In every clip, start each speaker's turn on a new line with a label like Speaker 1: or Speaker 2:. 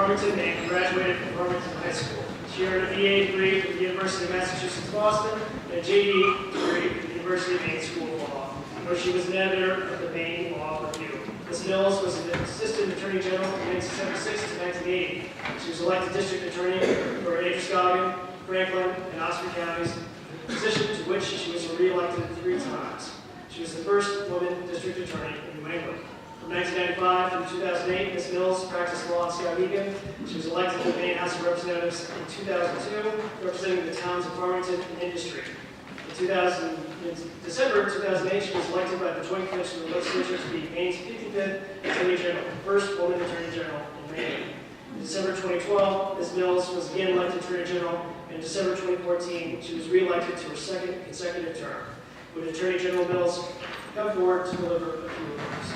Speaker 1: Farmington, Maine, and graduated from Farmington High School. She earned a BA degree from the University of Massachusetts, Boston, and a JD degree from the University of Maine School of Law, where she was an editor of the Maine Law Review. Ms. Mills was an Assistant Attorney General from 1976 to 1980. She was elected District Attorney for Androscoggin, Franklin, and Oxford counties, a position to which she was re-elected 3 times. She was the first woman District Attorney in New England. From 1995 through 2008, Ms. Mills practiced law in Skowhegan. She was elected to the Maine House of Representatives in 2002, representing the towns of Farmington and Industry. In December 2008, she was elected by the Joint Commission of the Legislature to be Maine's 55th Attorney General, the first woman Attorney General in Maine. In December 2012, Ms. Mills was again elected Attorney General, and in December 2014, she was re-elected to her second consecutive term. Would Attorney General Mills come forward to deliver a few remarks?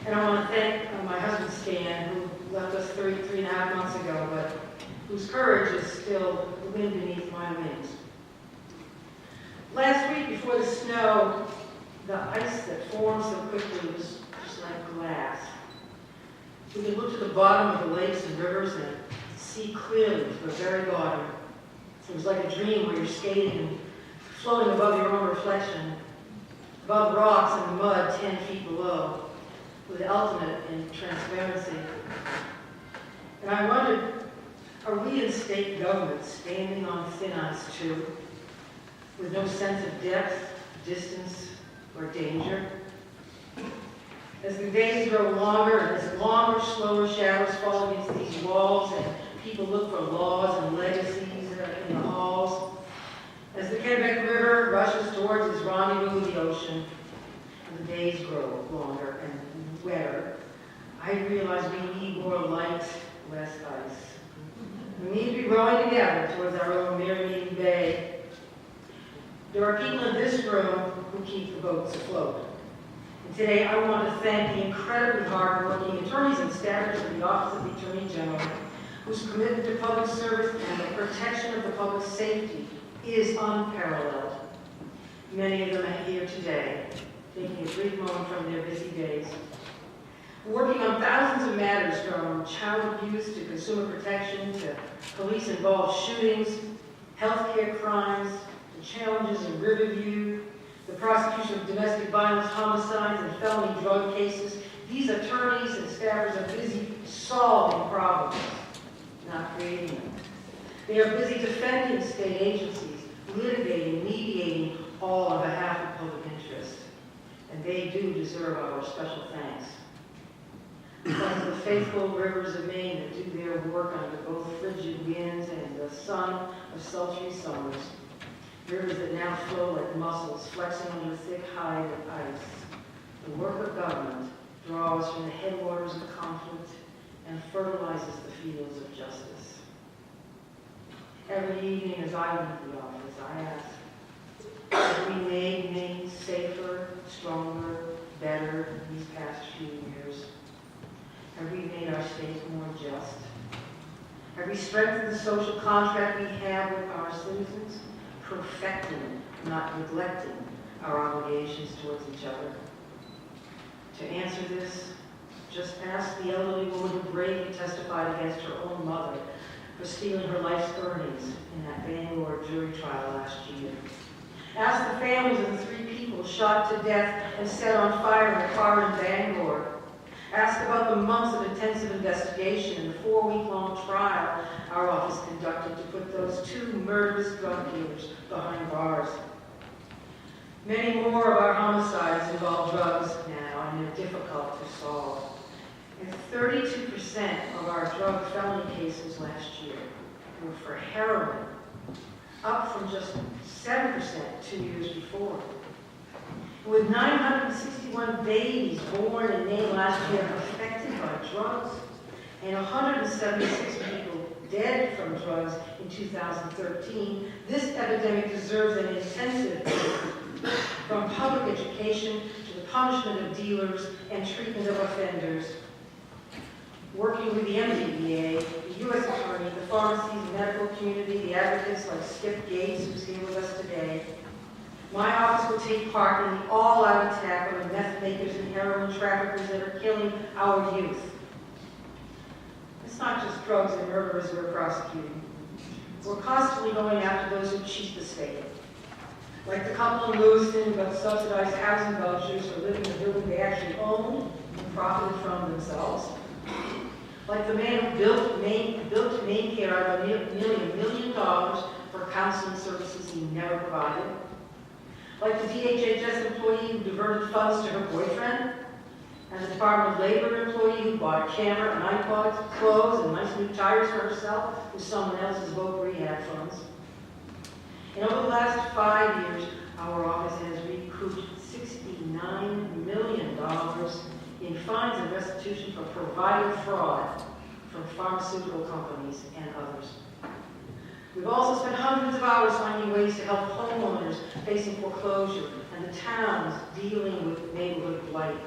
Speaker 2: And I want to thank my husband Stan, who left us 3.5 months ago, but whose courage is still the wind beneath my wings. Last week, before the snow, the ice that formed so quickly was just like glass. We could look to the bottom of the lakes and rivers and see clearly to the very bottom. It was like a dream where you're skating and floating above your own reflection, above rocks and mud 10 feet below, with the ultimate in transparency. And I wondered, are we in state government standing on thin ice too, with no sense of depth, distance, or danger? As the days grow longer, and as longer, slower shadows fall against these walls, and people look for laws and legacies in the halls, as the Kennebec River rushes towards its rendezvous with the ocean, and the days grow longer and wetter, I realize we need more light, less ice. We need to be rowing together towards our own Merrymeeting Bay. There are people in this room who keep the boats afloat. And today I want to thank the incredibly hard-working attorneys and staffers of the Office of the Attorney General, whose commitment to public service and the protection of the public safety is unparalleled. Many of them are here today, taking a brief moment from their busy days, working on thousands of matters from child abuse to consumer protection to police-involved shootings, healthcare crimes, the challenges in Riverview, the prosecution of domestic violence, homicides, and felony drug cases. These attorneys and staffers are busy solving problems, not creating them. They are busy defending state agencies, litigating, mediating, all on behalf of public interest. And they do deserve our special thanks. Because the faithful rivers of Maine that do their work under both frigid winds and the sun of sultry summers, rivers that now flow like mussels, flexing under a thick hide of ice. The work of government draws from the headwaters of conflict and fertilizes the fields of justice. Every evening as I leave the office, I ask, have we made Maine safer, stronger, better these past few years? Have we made our state more just? Have we strengthened the social contract we have with our citizens, perfecting, not neglecting, our obligations towards each other? To answer this, just ask the elderly woman who bravely testified against her own mother for stealing her life's earnings in that Bangor jury trial last year. Ask the families of the 3 people shot to death and set on fire in a car in Bangor. Ask about the months of intensive investigation and the 4-week-long trial our office conducted to put those 2 murderous drug dealers behind bars. Many more of our homicides involve drugs now, and they're difficult to solve. And 32% of our drug felony cases last year were for heroin, up from just 7% 2 years before. With 961 babies born in Maine last year affected by drugs, and 176 people dead from drugs in 2013, this epidemic deserves an intensive from public education to the punishment of dealers and treatment of offenders. Working with the MDBA, the U.S. Attorney, the pharmacies, the medical community, the advocates like Skip Gates, who's here with us today, my office will take part in the all-out attack on the meth makers and heroin traffickers that are killing our youth. It's not just drugs and murderers we're prosecuting. We're constantly going after those who cheat the state. Like the couple in Lewiston who got subsidized housing vouchers for living in a building they actually owned and profited from themselves. Like the man who built Maine Care out of nearly $1 million for counseling services he never provided. Like the DHHS employee who diverted funds to her boyfriend, and the Department of Labor employee who bought a camera, an iPod, clothes, and nice new tires for herself with someone else's voc rehab funds. And over the last 5 years, our office has recouped $69 million in fines and restitution for provider fraud from pharmaceutical companies and others. We've also spent hundreds of hours finding ways to help homeowners facing foreclosure and the towns dealing with neighborhood blight.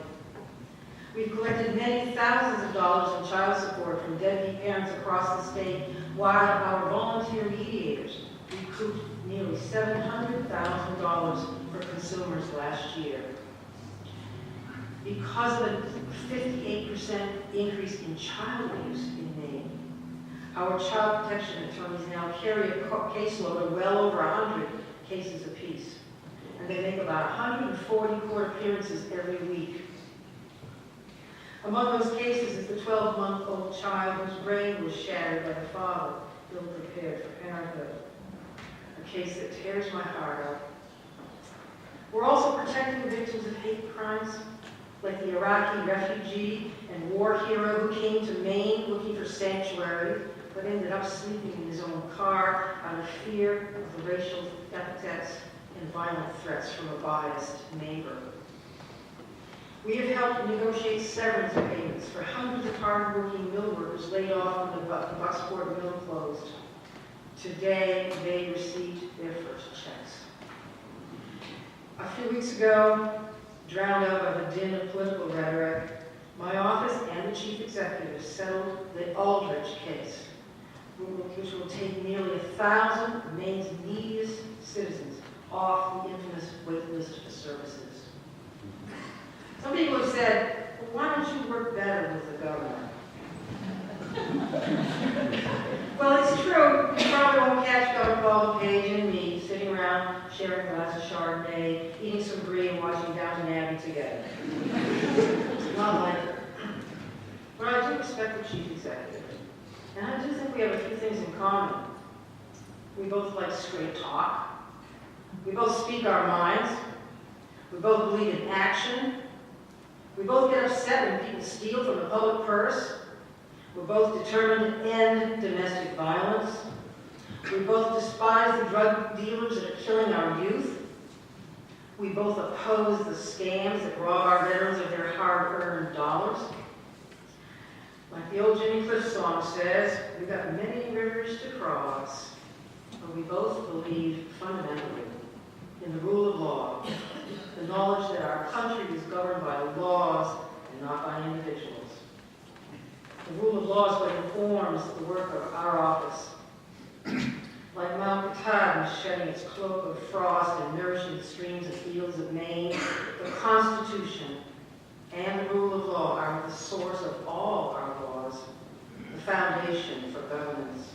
Speaker 2: We've collected many thousands of dollars in child support from deadbeat parents across the state, while our volunteer mediators recouped nearly $700,000 for consumers last year. Because of a 58% increase in child abuse in Maine, our child protection attorneys now carry a caseload of well over 100 cases apiece, and they make about 140 court appearances every week. Among those cases is the 12-month-old child whose brain was shattered by the father, ill-prepared for parenthood, a case that tears my heart out. We're also protecting victims of hate crimes, like the Iraqi refugee and war hero who came to Maine looking for sanctuary, but ended up sleeping in his own car out of fear of the racial epithets and violent threats from a biased neighbor. We have helped negotiate severance payments for hundreds of hard-working mill workers laid off when the Bucksport mill closed. Today, they received their first checks. A few weeks ago, drowned out by the din of political rhetoric, my office and the chief executive settled the Aldrich case, which will take nearly 1,000 of Maine's neediest citizens off the infamous wait list for services. Some people have said, well, why don't you work better with the governor? Well, it's true. You probably won't catch Governor Paul LePage and me sitting around sharing a glass of Chardonnay, eating some brie, and watching Downton Abbey together. It's not like it. But I do respect the chief executive. And I do think we have a few things in common. We both like straight talk. We both speak our minds. We both believe in action. We both get upset when people steal from the public purse. We're both determined to end domestic violence. We both despise the drug dealers that are killing our youth. We both oppose the scams that rob our veterans of their hard-earned dollars. Like the old Jimmy Cliff song says, we've got many rivers to cross, but we both believe fundamentally in the rule of law, the knowledge that our country is governed by laws and not by individuals. The rule of law is what informs the work of our office. Like Mount Katahdin shedding its cloak of frost and nourishing the streams and fields of Maine, the Constitution and the rule of law are the source of all our laws, the foundation for governance.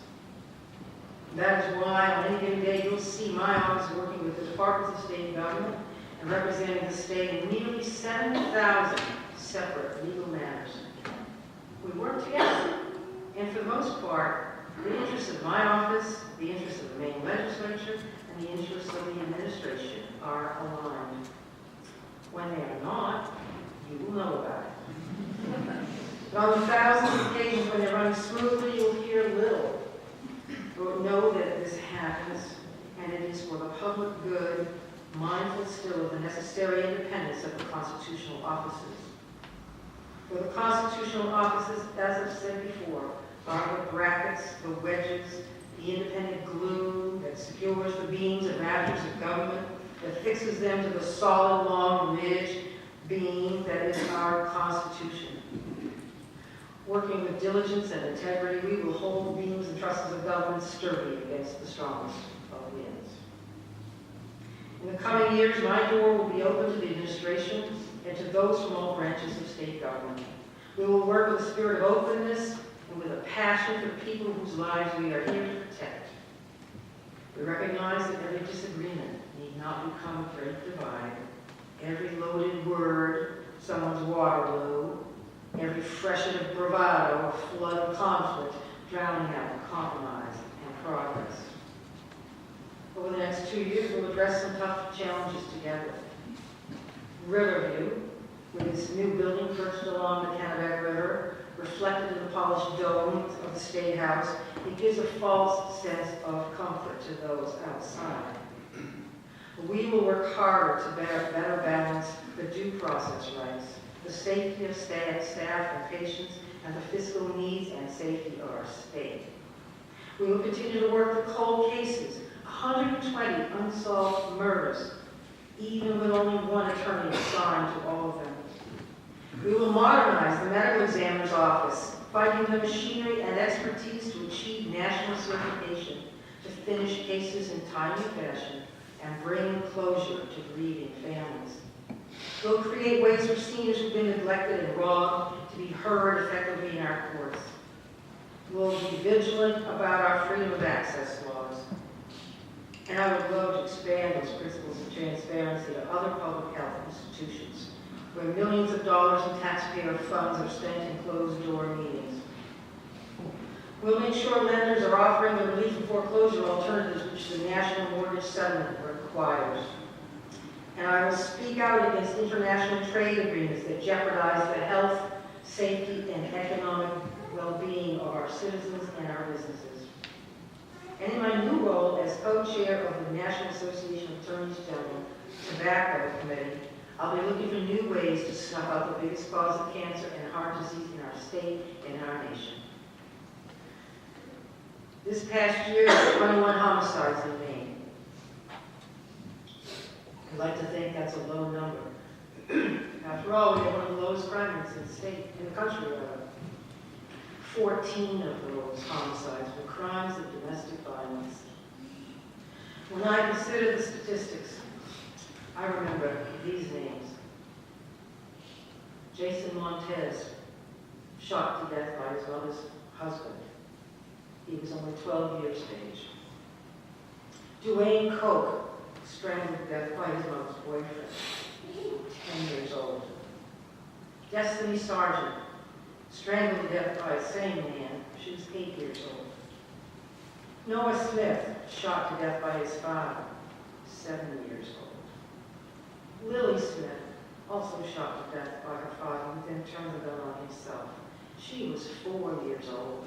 Speaker 2: That is why on any given day you'll see my office working with the Departments of State Government and representing the state in nearly 7,000 separate legal matters. We work together, and for the most part, the interests of my office, the interests of the Maine legislature, and the interests of the administration are aligned. When they are not, you will know about it. But on the thousands of occasions when they're running smoothly, you'll hear little. But know that this happens, and it is for the public good mindful still of the necessary independence of the constitutional offices. For the constitutional offices, as I've said before, are the brackets, the wedges, the independent glue that secures the beams and rafters of government, that fixes them to the solid, long ridge beam that is our Constitution. Working with diligence and integrity, we will hold the beams and trusses of government sturdy against the strongest of winds. In the coming years, my door will be open to the administration and to those from all branches of state government. We will work with a spirit of openness and with a passion for people whose lives we are here to protect. We recognize that every disagreement need not become a great divide. Every loaded word, someone's Waterloo, every freshet of bravado, a flood of conflict, drowning out compromise and progress. Over the next 2 years, we'll address some tough challenges together. Riverview, with its new building perched along the Kennebec River, reflected in the polished dome of the State House, it gives a false sense of comfort to those outside. We will work harder to better balance the due process rights, the safety of staff and patients, and the fiscal needs and safety of our state. We will continue to work the cold cases, 120 unsolved murders, even with only one attorney assigned to all of them. We will modernize the medical examiner's office, finding the machinery and expertise to achieve national certification, to finish cases in timely fashion, and bring closure to grieving families. We'll create ways for seniors who've been neglected and robbed to be heard effectively in our courts. We'll be vigilant about our freedom of access laws. And I would love to expand those principles of transparency to other public health institutions, where millions of dollars in taxpayer funds are spent in closed-door meetings. We'll make sure lenders are offering the relief and foreclosure alternatives which the National Mortgage Settlement requires. And I will speak out against international trade agreements that jeopardize the health, safety, and economic well-being of our citizens and our businesses. And in my new role as co-chair of the National Association of Attorneys General Tobacco Committee, I'll be looking for new ways to snuff out the biggest cause of cancer and heart disease in our state and in our nation. This past year, there were 21 homicides in Maine. I'd like to think that's a low number. After all, we have one of the lowest crime rates in the state, in the country. 14 of those homicides were crimes of domestic violence. When I consider the statistics, I remember these names. Jason Montez, shot to death by his mother's husband. He was only 12 years of age. Duane Koch, strangled to death by his mother's boyfriend, 10 years old. Destiny Sargent, strangled to death by the same man, she was 8 years old. Noah Smith, shot to death by his father, 7 years old. Lily Smith, also shot to death by her father, who then turned the gun on himself. She was 4 years old.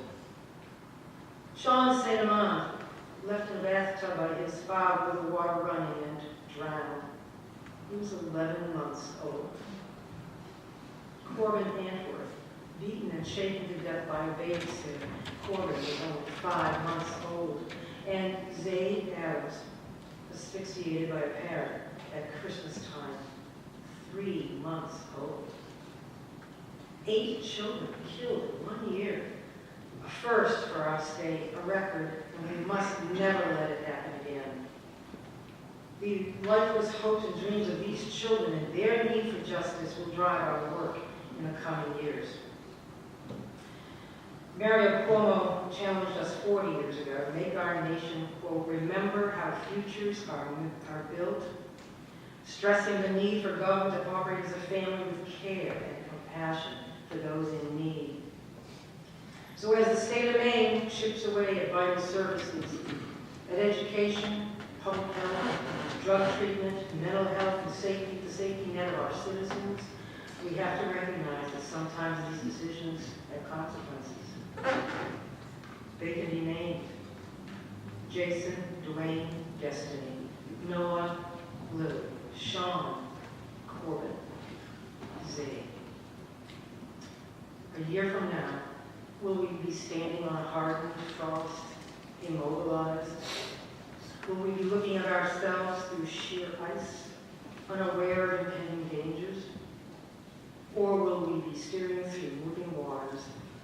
Speaker 2: Sean St. Amand, left in a bathtub by his father with the water running and drowned. He was 11 months old. Corbin Antworth, beaten and shaken to death by a babysitter. Corbin was only 5 months old. And Zaid Adams, asphyxiated by a parent at Christmas time, 3 months old. 8 children killed in 1 year. A first for our state, a record, and we must never let it happen again. The lifeless hopes and dreams of these children and their need for justice will drive our work in the coming years. Mario Cuomo challenged us 40 years ago to make our nation, quote, remember how futures are built, stressing the need for government to operate as a family with care and compassion for those in need. So as the state of Maine chips away at vital services, at education, public health, drug treatment, mental health, and safety, the safety net of our citizens, we have to recognize that sometimes these decisions have consequences. They can be named. Jason, Dwayne, Destiny, Noah, Lily, Sean, Corbin, Z. A year from now, will we be standing on a hardened frost, immobilized? Will we be looking at ourselves through sheer ice, unaware of impending dangers? Or will we be steering through moving waters,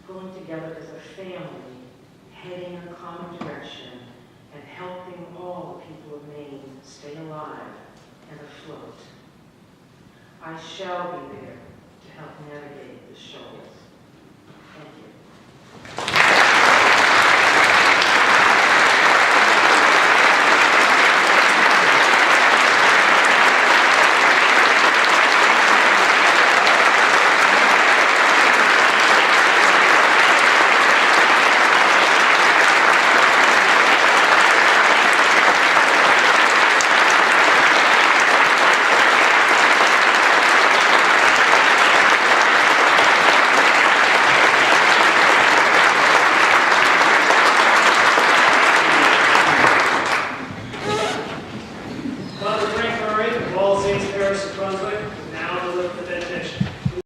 Speaker 2: going together as a family, heading in a common direction, and helping all the people of Maine stay alive and afloat? I shall be there to help navigate the shoals. Thank you.
Speaker 1: Father Frank Murray of All Saints Parish of Brunswick